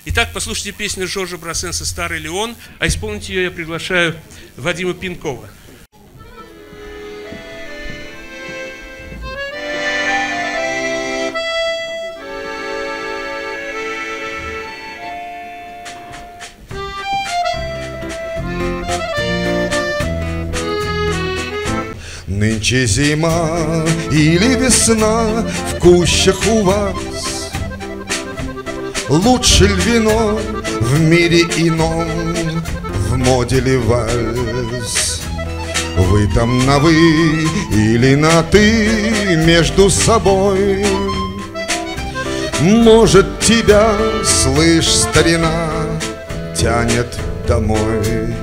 Итак, послушайте песню Жоржа Брассенса «Старый Леон», а исполнить ее я приглашаю Вадима Пинкова. Нынче зима или весна в кущах у вас, лучше ль вино в мире ином, в моде ли вальс? Вы там на «вы» или на «ты» между собой? Может, тебя, слышь, старина, тянет домой?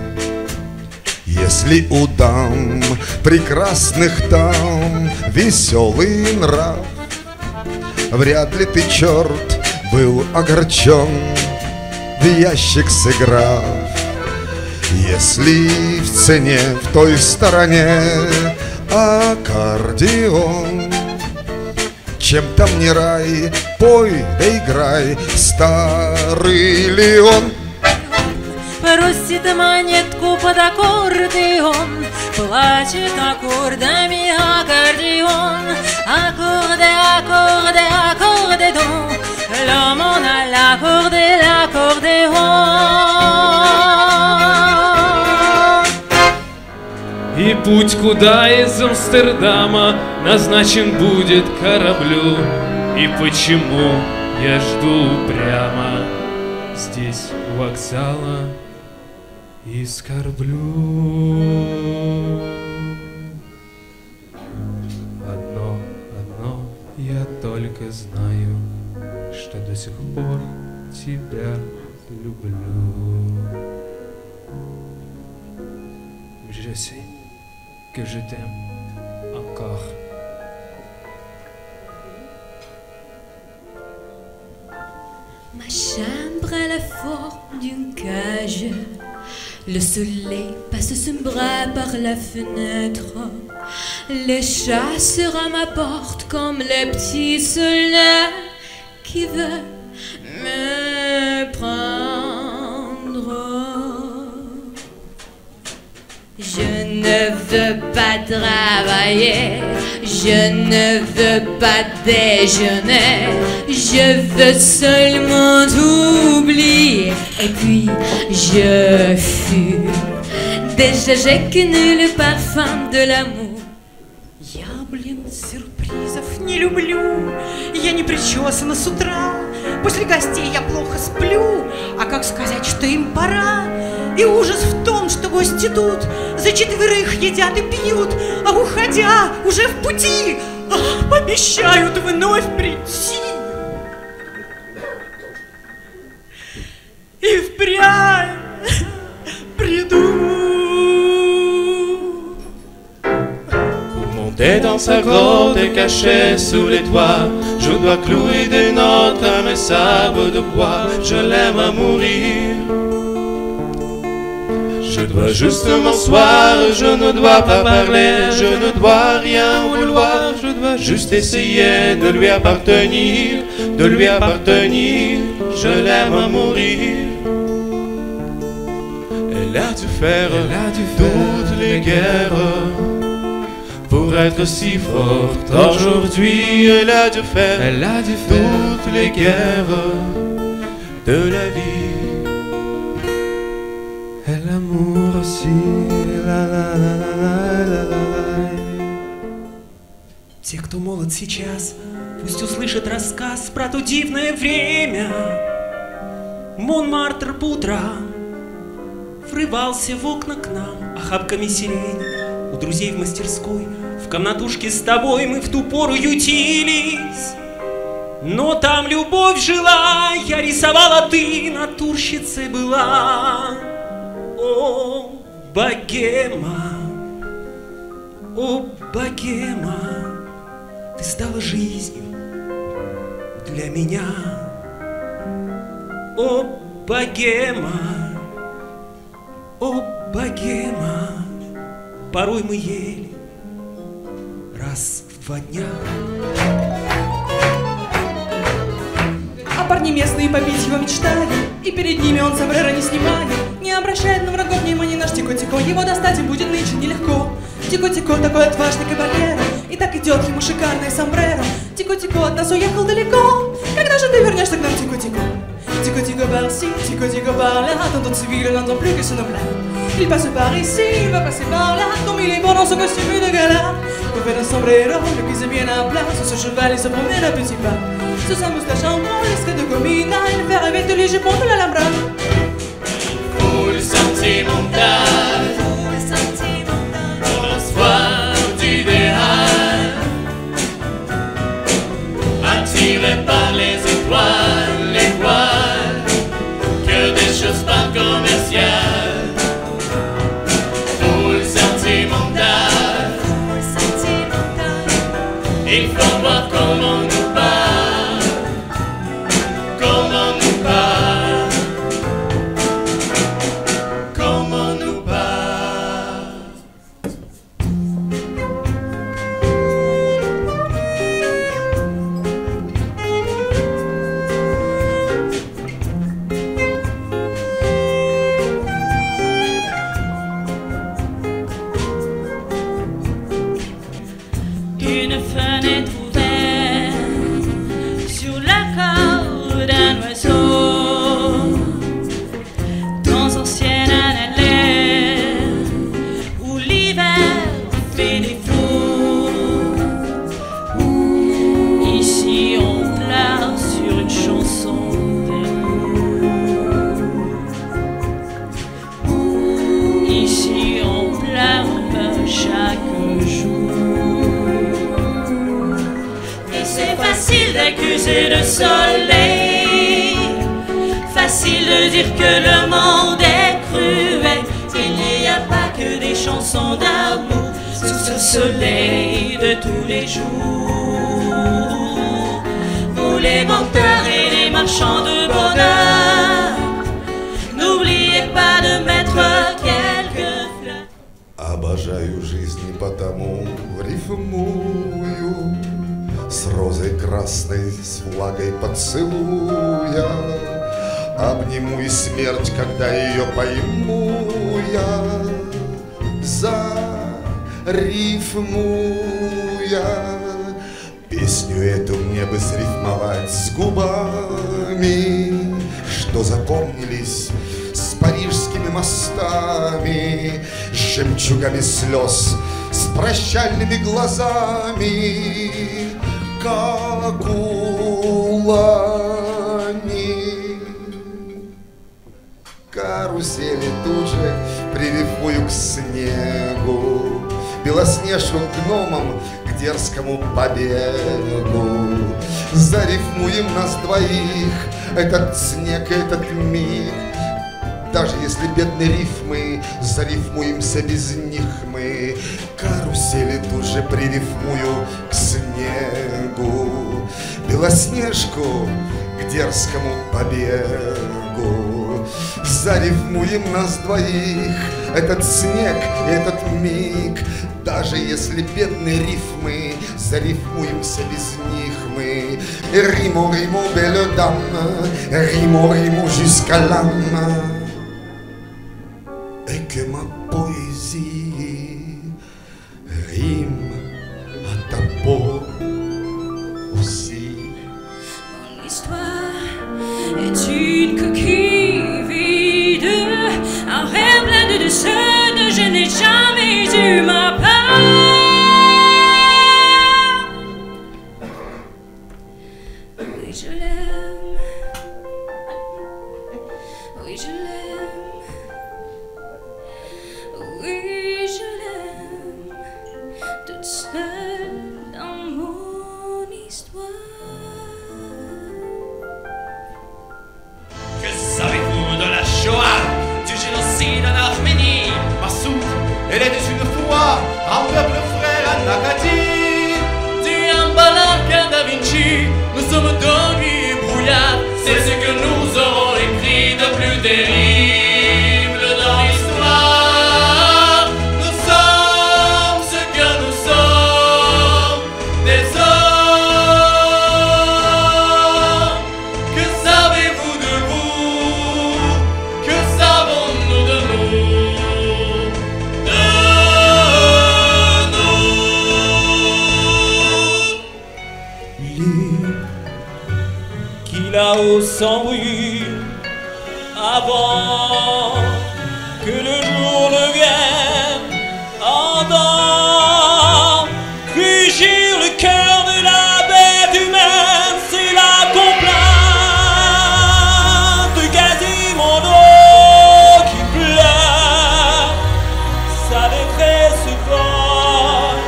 Если у дам прекрасных там веселый нрав, вряд ли ты, черт, был огорчен, в ящик сыграв. Если в цене в той стороне аккордеон, чем там не рай, пой да играй, старый Леон. Просит монетку под аккордеон, плачет аккордами аккордеон. Аккорде, аккорде, аккордеон, l'homme on a l'accordé, l'accordéon. И путь куда из Амстердама назначен будет кораблю. И почему я жду прямо здесь у вокзала и скорблю? Одно я только знаю, что до сих пор тебя люблю. Je sais que je t'aime encore. Ma chambre a la forme d'une cage. Le soleil passe son bras par la fenêtre. Les chats sur ma porte comme les petits soldats qui veulent me prendre. Je ne veux pas travailler, je ne veux pas déjeuner, je veux seulement oublier. Et puis je fume. Déjà j'ai connu le parfum de l'amour. Я, сюрпризов не люблю. Я не причесана с утра. После гостей я плохо сплю. А как сказать, что им пора? И ужас в том, что гости тут за четверых едят и пьют, а уходя уже в пути обещают вновь прийти. И впрямь приду. Monter dans sa grotte et caché sous les toits, je dois clouer de notre âme sabre de bois. Je l'aime à mourir. Je dois juste m'asseoir, je ne dois pas parler, je ne dois rien vouloir, je dois juste essayer de lui appartenir, de lui appartenir. Je l'aime à mourir. Elle a dû faire toutes les guerres pour être si forte. Aujourd'hui, elle a dû faire toutes les guerres de la vie. Et l'amour aussi, la la la la la la la. Те, кто молод сейчас, пусть услышит рассказ про то дивное время. Монмартр по утрам врывался в окна к нам охапками сирени. У друзей в мастерской, в комнатушке с тобой мы в ту пору ютились. Но там любовь жила, я рисовала, ты натурщицей была. О, богема, о, богема, ты стала жизнью для меня. О, богема, о, богема, порой мы ели раз в 2 дня. А парни местные побить его мечтали. И перед ними он сомбреро не снимает, не обращает на врагов внимания наш Тико-Тико. Его достать им будет нынче нелегко. Тико-Тико такой отважный кавалер, и так идет ему шикарное сомбреро. Тико-Тико от нас уехал далеко. Когда же ты вернешься к нам, Тико-Тико? Tiko-tiko par-ci, tiko-tiko par-là, tantôt civil n'entend plus que son oblate. Il passe par ici, il va passer par là, comme il est bon dans son costume de gala. Coiffé d'un sombrero, le cuisse bien à plat, sur ce cheval il se promène à petits pas. Sur sa moustache en blanc, l'escret de gomina, il fait rêver de lui, je prends de l'Alhambra. Foule sentimentale, pour le soir d'idéal, attiré par les étoiles, les voiles, que des choses pas commerciales. Foule sentimentale, il faut voir comment nous parle, comment nous parle, comment nous parle. Une fenêtre ouverte sur la corde d'un oiseau, dans ancienne année où l'hiver fait défaut. Ici on pleure sur une chanson d'amour. Ici on pleure chaque jour. C'est facile d'accuser le soleil, facile de dire que le monde est cruel. Il n'y a pas que des chansons d'amour sous ce soleil de tous les jours. Vous les menteurs et les marchands de bonheur, n'oubliez pas de mettre quelques fleurs. Обожаю жизнь не потому, рифмую с розой красной, с влагой поцелуя. Обниму и смерть, когда ее пойму я, зарифмуя. Песню эту мне бы срифмовать с губами, что запомнились с парижскими мостами, с жемчугами слез, с прощальными глазами, как у лани. Карусели тут же пририфмую к снегу, белоснежку к гномам, к дерзкому побегу. Зарифмуем нас двоих, этот снег, этот миг. Даже если бедные рифмы, зарифмуемся без них мы. Карусели тут же пририфмую к снегу, белоснежку к дерзкому побегу. Зарифмуем нас двоих, этот снег и этот миг. Даже если бедные рифмы, зарифмуемся без них мы. Римо, римо, belle dame, римо, римо, jusqu'à l'âme. Et que ma poésie rime à ta peau aussi. Mon histoire est une coquille vide, un rêve plein de douceur dont je n'ai jamais eu ma part. Oui, je l'aime. Oui, je l'aime. Oui, je l'aime, toute seule dans mon histoire. Que savez-vous de la Shoah, du génocide en Arménie? Massoud, elle était une fois un peuple frère à Nakati. Du Ambalaka Da Vinci, nous sommes dans les brouillards. C'est ce que nous aurons écrit de plus terrible dans l'histoire. Nous sommes ce que nous sommes, des hommes. Que savez-vous de vous? sans bruit, avant que le jour ne vienne, entend rugir le cœur de la bête humaine. C'est la complainte de Quasimodo qui pleure, sa détresse folle,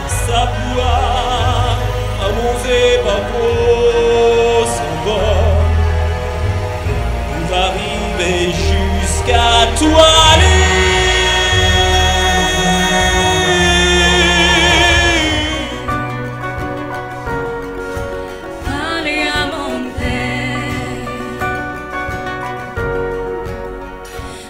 sa poire, amourée par peau sans bord, va arriver jusqu'à toi. Parlez à mon père.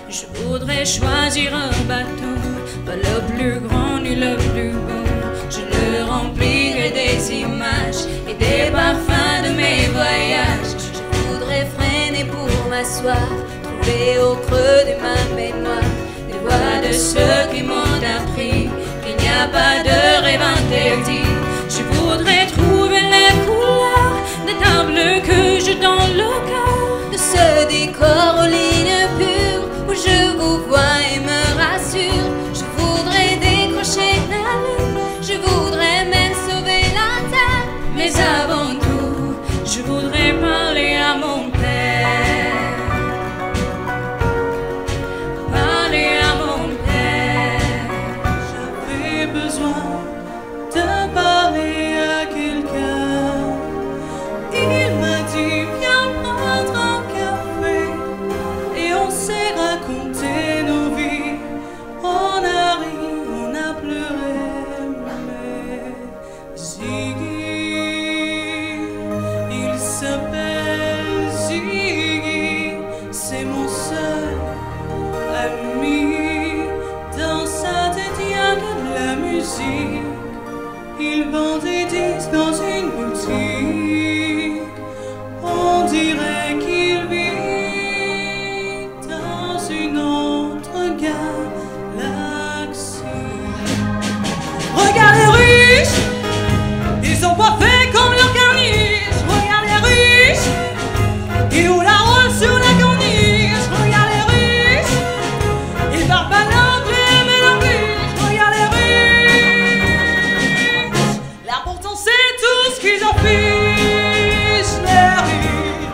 Je voudrais choisir un bateau, pas le plus grand ni le plus beau. Je le remplirai des images et des parfums de mes voyages. Je voudrais freiner pour m'asseoir, trouver au creux de ma baignoire les voix de ceux qui m'ont appris qu'il n'y a pas de rêve interdit. Je voudrais trouver les couleurs des tables que j'ai dans le cœur, de ce décor aux lignes pures où je vous vois et me rassure. Je voudrais décrocher la lune, je voudrais même sauver la terre, mais avant tout, je voudrais parler à mon père. Parler à mon père. J'avais besoin de parler à quelqu'un. Il m'a dit viens prendre un café et on s'est raconté nos vies. On a ri, on a pleuré, mais Ziggy, il s'appelle Ziggy, c'est mon seul ami. Dans sa tête il y a que de la musique. Il vend des disques dans une boutique. On dirait qu'il vit dans une autre galaxie. Regarde les riches, ils sont pas faits comme leurs carniches. Regarde les riches, ils roulent la roule sur la corniche. Regarde les riches, ils parlent pas l'anglais mais l'anglais. Regarde les riches, l'important c'est tout ce qu'ils affichent, les riches.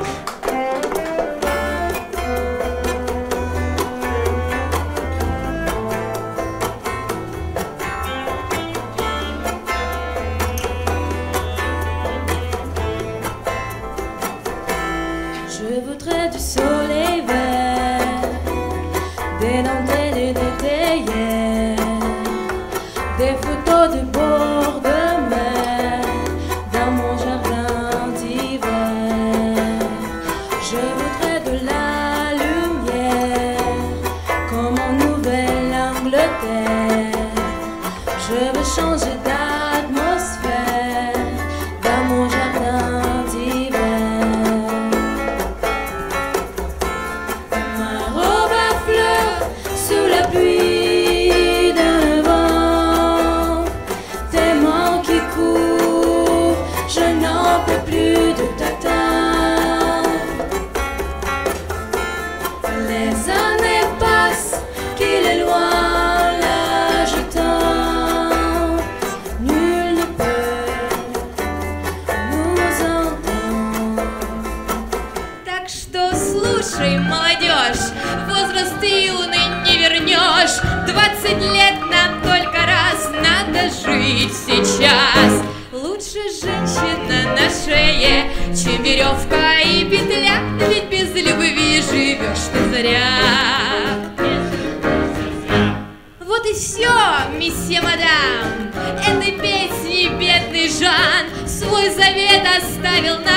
Je voudrais du soleil vert, des dentelles et des théières, des photos de bord de mer dans mon jardin d'hiver. Je voudrais de la lumière comme en Nouvelle-Angleterre. Je veux changer d'atmosphère dans mon jardin d'hiver. Ma robe à fleurs sous la pluie d'un vent, tes mains qui courent, je n'en peux plus de t'atteindre. Les années passent, qu'il est loin l'âge temps, nul ne peut nous entendre. Так что слушай, молодежь, возраст юный не вернешь. 20 лет нам только раз, надо жить сейчас. Лучше женщина на шее, чем веревка и петля, ведь без любви живешь ты зря. Вот и все, месье мадам, этой песни бедный Жан свой завет оставил нам.